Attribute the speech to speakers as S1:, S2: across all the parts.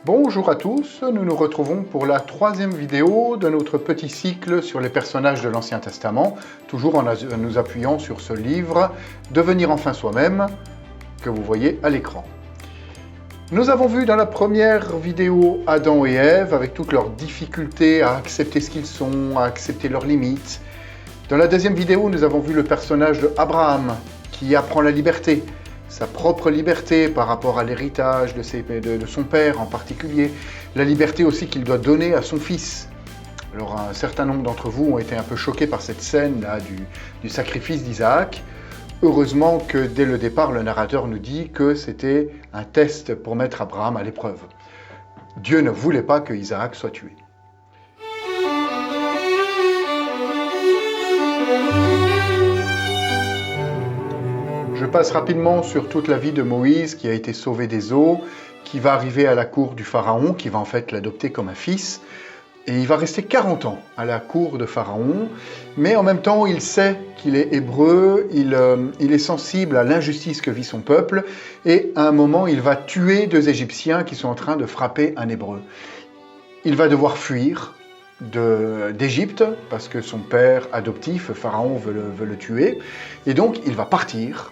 S1: Bonjour à tous, nous nous retrouvons pour la troisième vidéo de notre petit cycle sur les personnages de l'Ancien Testament, toujours en nous appuyant sur ce livre « Devenir enfin soi-même » que vous voyez à l'écran. Nous avons vu dans la première vidéo Adam et Ève avec toutes leurs difficultés à accepter ce qu'ils sont, à accepter leurs limites. Dans la deuxième vidéo, nous avons vu le personnage de Abraham qui apprend la liberté, sa propre liberté par rapport à l'héritage de son père en particulier, la liberté aussi qu'il doit donner à son fils. Alors un certain nombre d'entre vous ont été un peu choqués par cette scène-là du sacrifice d'Isaac. Heureusement que dès le départ, le narrateur nous dit que c'était un test pour mettre Abraham à l'épreuve. Dieu ne voulait pas que Isaac soit tué. Je passe rapidement sur toute la vie de Moïse qui a été sauvé des eaux, qui va arriver à la cour du Pharaon, qui va en fait l'adopter comme un fils. Et il va rester 40 ans à la cour de Pharaon, mais en même temps il sait qu'il est hébreu, il est sensible à l'injustice que vit son peuple, et à un moment il va tuer 2 Égyptiens qui sont en train de frapper un hébreu. Il va devoir fuir d'Égypte, parce que son père adoptif, Pharaon, veut le tuer, et donc il va partir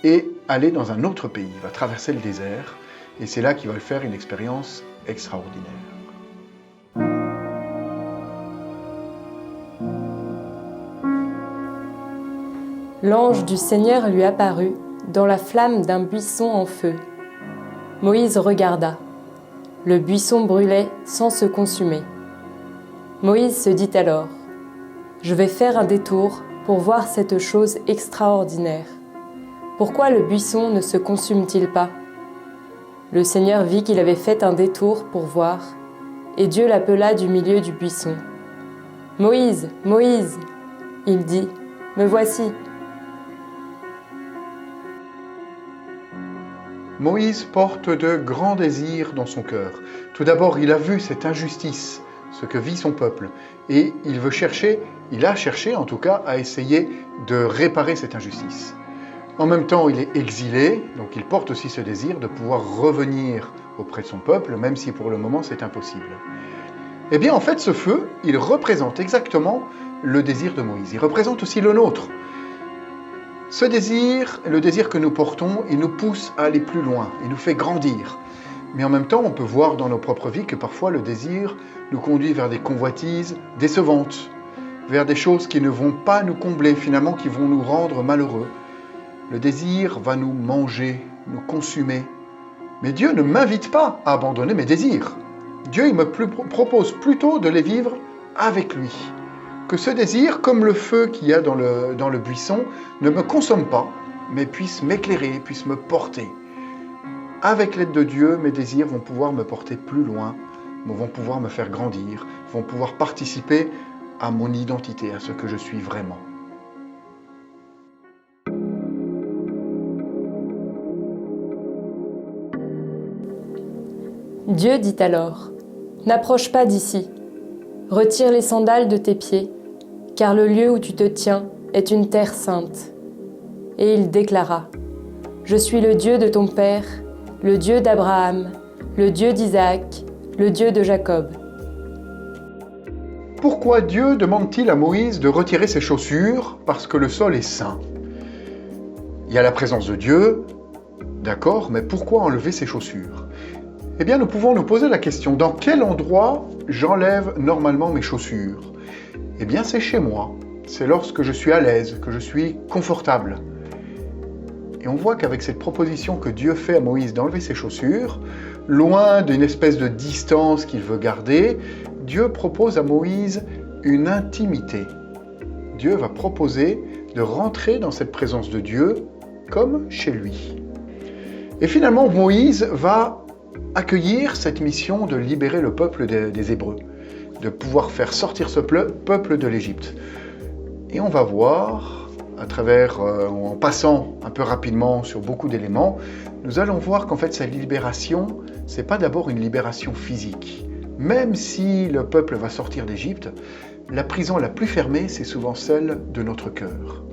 S1: et aller dans un autre pays. Il va traverser le désert, et c'est là qu'il va faire une expérience extraordinaire.
S2: L'ange du Seigneur lui apparut dans la flamme d'un buisson en feu. Moïse regarda. Le buisson brûlait sans se consumer. Moïse se dit alors : « Je vais faire un détour pour voir cette chose extraordinaire. Pourquoi le buisson ne se consume-t-il pas ?» Le Seigneur vit qu'il avait fait un détour pour voir, et Dieu l'appela du milieu du buisson. « Moïse, Moïse !» Il dit : « Me voici. »
S1: Moïse porte de grands désirs dans son cœur. Tout d'abord, il a vu cette injustice, ce que vit son peuple, et il a cherché en tout cas à essayer de réparer cette injustice. En même temps, il est exilé, donc il porte aussi ce désir de pouvoir revenir auprès de son peuple, même si pour le moment c'est impossible. Eh bien en fait, ce feu, il représente exactement le désir de Moïse. Il représente aussi le nôtre. Ce désir, le désir que nous portons, il nous pousse à aller plus loin, il nous fait grandir. Mais en même temps, on peut voir dans nos propres vies que parfois le désir nous conduit vers des convoitises décevantes, vers des choses qui ne vont pas nous combler, finalement, qui vont nous rendre malheureux. Le désir va nous manger, nous consumer. Mais Dieu ne m'invite pas à abandonner mes désirs. Dieu il me propose plutôt de les vivre avec lui. Que ce désir, comme le feu qu'il y a dans le buisson, ne me consomme pas, mais puisse m'éclairer, puisse me porter. Avec l'aide de Dieu, mes désirs vont pouvoir me porter plus loin, vont pouvoir me faire grandir, vont pouvoir participer à mon identité, à ce que je suis vraiment.
S2: Dieu dit alors : « N'approche pas d'ici. Retire les sandales de tes pieds, car le lieu où tu te tiens est une terre sainte. » Et il déclara : « Je suis le Dieu de ton père, le Dieu d'Abraham, le Dieu d'Isaac, le Dieu de Jacob. »
S1: Pourquoi Dieu demande-t-il à Moïse de retirer ses chaussures? Parce que le sol est saint. Il y a la présence de Dieu, d'accord, mais pourquoi enlever ses chaussures? Eh bien, nous pouvons nous poser la question, dans quel endroit j'enlève normalement mes chaussures? Eh bien, c'est chez moi. C'est lorsque je suis à l'aise, que je suis confortable. Et on voit qu'avec cette proposition que Dieu fait à Moïse d'enlever ses chaussures, loin d'une espèce de distance qu'il veut garder, Dieu propose à Moïse une intimité. Dieu va proposer de rentrer dans cette présence de Dieu comme chez lui. Et finalement, Moïse va accueillir cette mission de libérer le peuple des Hébreux, de pouvoir faire sortir ce peuple de l'Égypte. Et on va voir, en passant un peu rapidement sur beaucoup d'éléments, nous allons voir qu'en fait cette libération, c'est pas d'abord une libération physique. Même si le peuple va sortir d'Égypte, la prison la plus fermée, c'est souvent celle de notre cœur.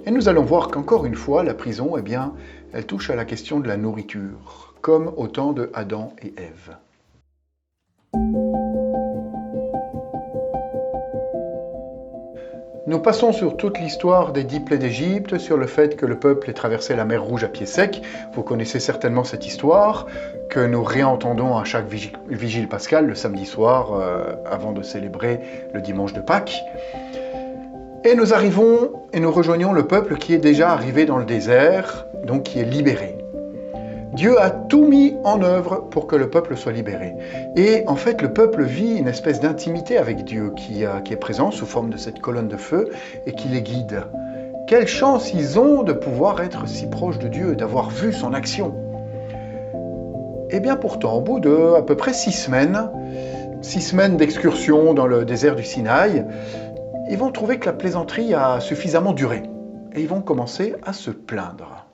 S1: Et nous allons voir qu'encore une fois, la prison, eh bien, elle touche à la question de la nourriture, comme au temps de Adam et Ève. Nous passons sur toute l'histoire des 10 plaies d'Égypte, sur le fait que le peuple ait traversé la mer Rouge à pied sec. Vous connaissez certainement cette histoire, que nous réentendons à chaque vigile pascale, le samedi soir, avant de célébrer le dimanche de Pâques. Et nous arrivons et nous rejoignons le peuple qui est déjà arrivé dans le désert, donc qui est libéré. Dieu a tout mis en œuvre pour que le peuple soit libéré. Et en fait, le peuple vit une espèce d'intimité avec Dieu qui est présent sous forme de cette colonne de feu et qui les guide. Quelle chance ils ont de pouvoir être si proches de Dieu, d'avoir vu son action. Et bien pourtant, au bout de à peu près 6 semaines d'excursion dans le désert du Sinaï, ils vont trouver que la plaisanterie a suffisamment duré. Et ils vont commencer à se plaindre.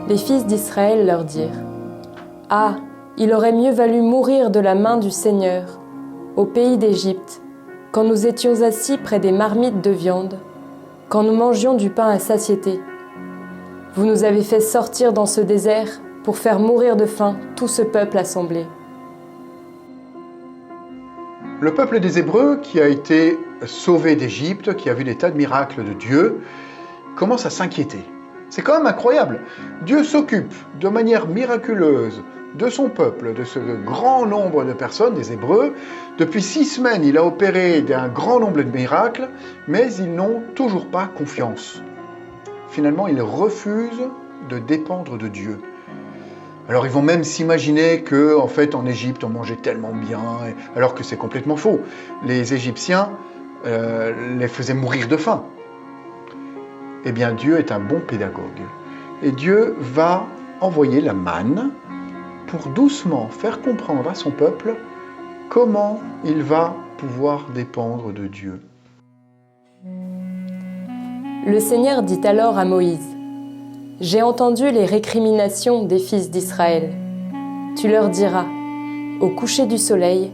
S2: Les fils d'Israël leur dirent : « Ah, il aurait mieux valu mourir de la main du Seigneur, au pays d'Égypte, quand nous étions assis près des marmites de viande, quand nous mangions du pain à satiété. Vous nous avez fait sortir dans ce désert pour faire mourir de faim tout ce peuple assemblé. »
S1: Le peuple des Hébreux, qui a été sauvé d'Égypte, qui a vu des tas de miracles de Dieu, commence à s'inquiéter. C'est quand même incroyable. Dieu s'occupe de manière miraculeuse de son peuple, de ce grand nombre de personnes, des Hébreux. Depuis 6 semaines, il a opéré d'un grand nombre de miracles, mais ils n'ont toujours pas confiance. Finalement, ils refusent de dépendre de Dieu. Alors ils vont même s'imaginer qu'en fait en Égypte on mangeait tellement bien, alors que c'est complètement faux. Les Égyptiens les faisaient mourir de faim. Eh bien Dieu est un bon pédagogue. Et Dieu va envoyer la manne pour doucement faire comprendre à son peuple comment il va pouvoir dépendre de Dieu.
S2: Le Seigneur dit alors à Moïse : « J'ai entendu les récriminations des fils d'Israël. Tu leur diras : au coucher du soleil,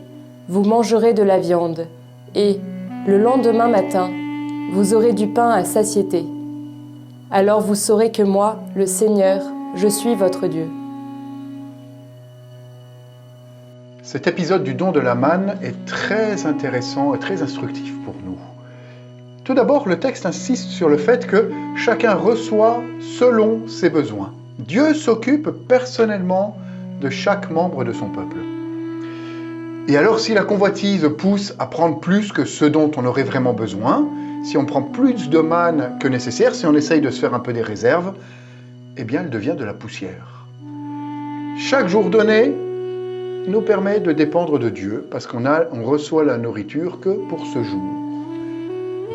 S2: vous mangerez de la viande, et, le lendemain matin, vous aurez du pain à satiété. Alors vous saurez que moi, le Seigneur, je suis votre Dieu. »
S1: Cet épisode du don de la manne est très intéressant et très instructif pour nous. Tout d'abord, le texte insiste sur le fait que chacun reçoit selon ses besoins. Dieu s'occupe personnellement de chaque membre de son peuple. Et alors, si la convoitise pousse à prendre plus que ce dont on aurait vraiment besoin, si on prend plus de manne que nécessaire, si on essaye de se faire un peu des réserves, eh bien, elle devient de la poussière. Chaque jour donné nous permet de dépendre de Dieu, parce qu'on reçoit la nourriture que pour ce jour.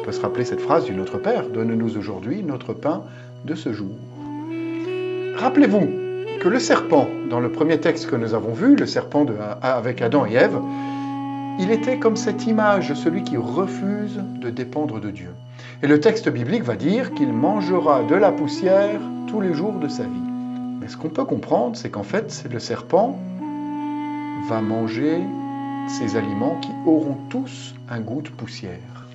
S1: On peut se rappeler cette phrase du Notre Père : « Donne-nous aujourd'hui notre pain de ce jour. » Rappelez-vous que le serpent, dans le premier texte que nous avons vu, le serpent avec Adam et Ève, il était comme cette image, celui qui refuse de dépendre de Dieu. Et le texte biblique va dire qu'il mangera de la poussière tous les jours de sa vie. Mais ce qu'on peut comprendre, c'est qu'en fait, le serpent va manger ces aliments qui auront tous un goût de poussière.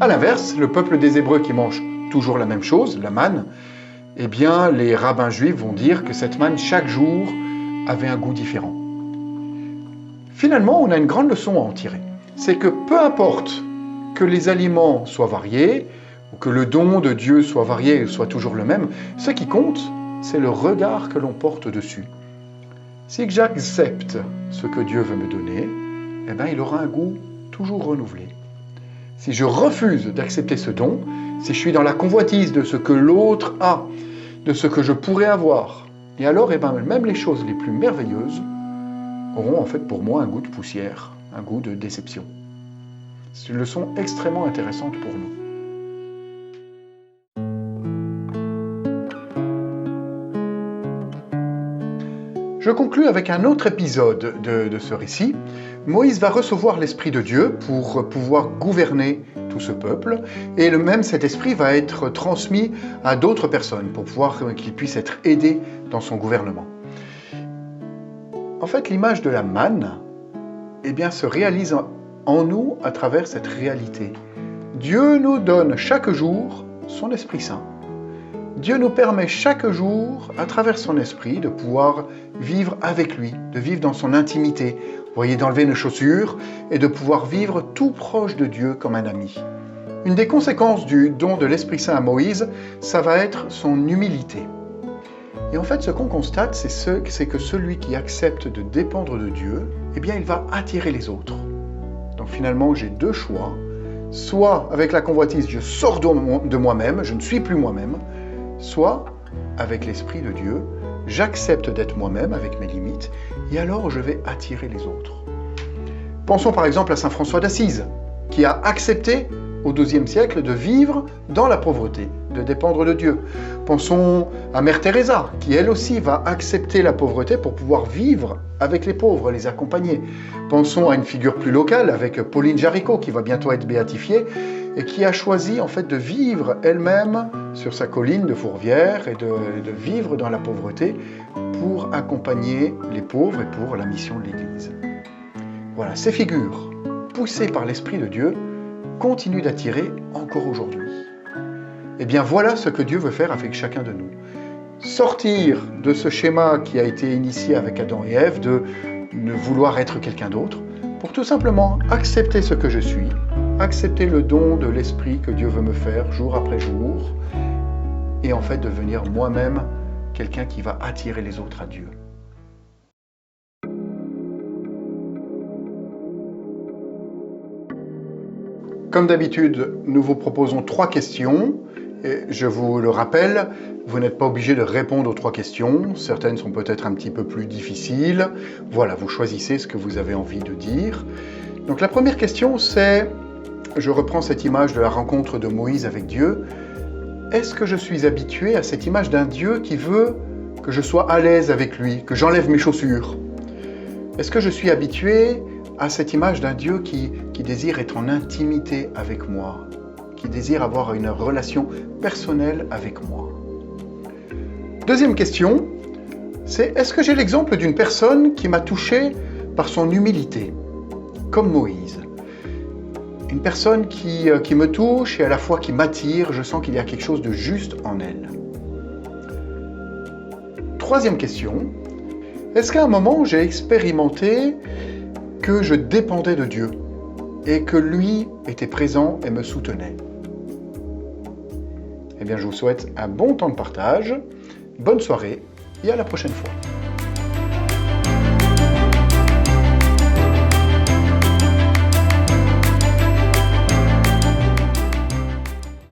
S1: A l'inverse, le peuple des Hébreux qui mange toujours la même chose, la manne, eh bien, les rabbins juifs vont dire que cette manne, chaque jour, avait un goût différent. Finalement, on a une grande leçon à en tirer. C'est que peu importe que les aliments soient variés, ou que le don de Dieu soit varié et soit toujours le même, ce qui compte, c'est le regard que l'on porte dessus. Si j'accepte ce que Dieu veut me donner, eh bien, il aura un goût toujours renouvelé. Si je refuse d'accepter ce don, si je suis dans la convoitise de ce que l'autre a, de ce que je pourrais avoir, et alors, eh bien, même les choses les plus merveilleuses auront en fait pour moi un goût de poussière, un goût de déception. C'est une leçon extrêmement intéressante pour nous. Je conclus avec un autre épisode de ce récit. Moïse va recevoir l'Esprit de Dieu pour pouvoir gouverner tout ce peuple, et même cet esprit va être transmis à d'autres personnes pour pouvoir qu'il puisse être aidé dans son gouvernement. En fait, l'image de la manne, eh bien, se réalise en nous à travers cette réalité. Dieu nous donne chaque jour son Esprit Saint. Dieu nous permet chaque jour, à travers son esprit, de pouvoir vivre avec lui, de vivre dans son intimité, Vous voyez, d'enlever nos chaussures et de pouvoir vivre tout proche de Dieu comme un ami. Une des conséquences du don de l'Esprit Saint à Moïse, ça va être son humilité. Et en fait, ce qu'on constate, c'est que celui qui accepte de dépendre de Dieu, eh bien, il va attirer les autres. Donc finalement, j'ai deux choix. Soit avec la convoitise, je sors de moi-même, je ne suis plus moi-même, soit avec l'Esprit de Dieu, j'accepte d'être moi-même avec mes limites, et alors je vais attirer les autres. Pensons par exemple à saint François d'Assise, qui a accepté au XIIe siècle de vivre dans la pauvreté, de dépendre de Dieu. Pensons à Mère Teresa, qui elle aussi va accepter la pauvreté pour pouvoir vivre avec les pauvres, les accompagner. Pensons à une figure plus locale avec Pauline Jaricot, qui va bientôt être béatifiée, et qui a choisi en fait de vivre elle-même sur sa colline de Fourvière et de vivre dans la pauvreté pour accompagner les pauvres et pour la mission de l'Église. Voilà, ces figures, poussées par l'Esprit de Dieu, continuent d'attirer encore aujourd'hui. Eh bien voilà ce que Dieu veut faire avec chacun de nous. Sortir de ce schéma qui a été initié avec Adam et Ève, de ne vouloir être quelqu'un d'autre, pour tout simplement accepter ce que je suis, accepter le don de l'Esprit que Dieu veut me faire jour après jour, et en fait devenir moi-même quelqu'un qui va attirer les autres à Dieu. Comme d'habitude, nous vous proposons 3 questions. Et je vous le rappelle, vous n'êtes pas obligé de répondre aux 3 questions. Certaines sont peut-être un petit peu plus difficiles. Voilà, vous choisissez ce que vous avez envie de dire. Donc la première question, c'est, je reprends cette image de la rencontre de Moïse avec Dieu. Est-ce que je suis habitué à cette image d'un Dieu qui veut que je sois à l'aise avec lui, que j'enlève mes chaussures? Est-ce que je suis habitué à cette image d'un Dieu qui désire être en intimité avec moi, qui désire avoir une relation personnelle avec moi? Deuxième question, c'est est-ce que j'ai l'exemple d'une personne qui m'a touché par son humilité, comme Moïse? Une personne qui me touche et à la fois qui m'attire, je sens qu'il y a quelque chose de juste en elle. Troisième question, est-ce qu'à un moment j'ai expérimenté que je dépendais de Dieu et que lui était présent et me soutenait? Eh bien, je vous souhaite un bon temps de partage, bonne soirée et à la prochaine fois.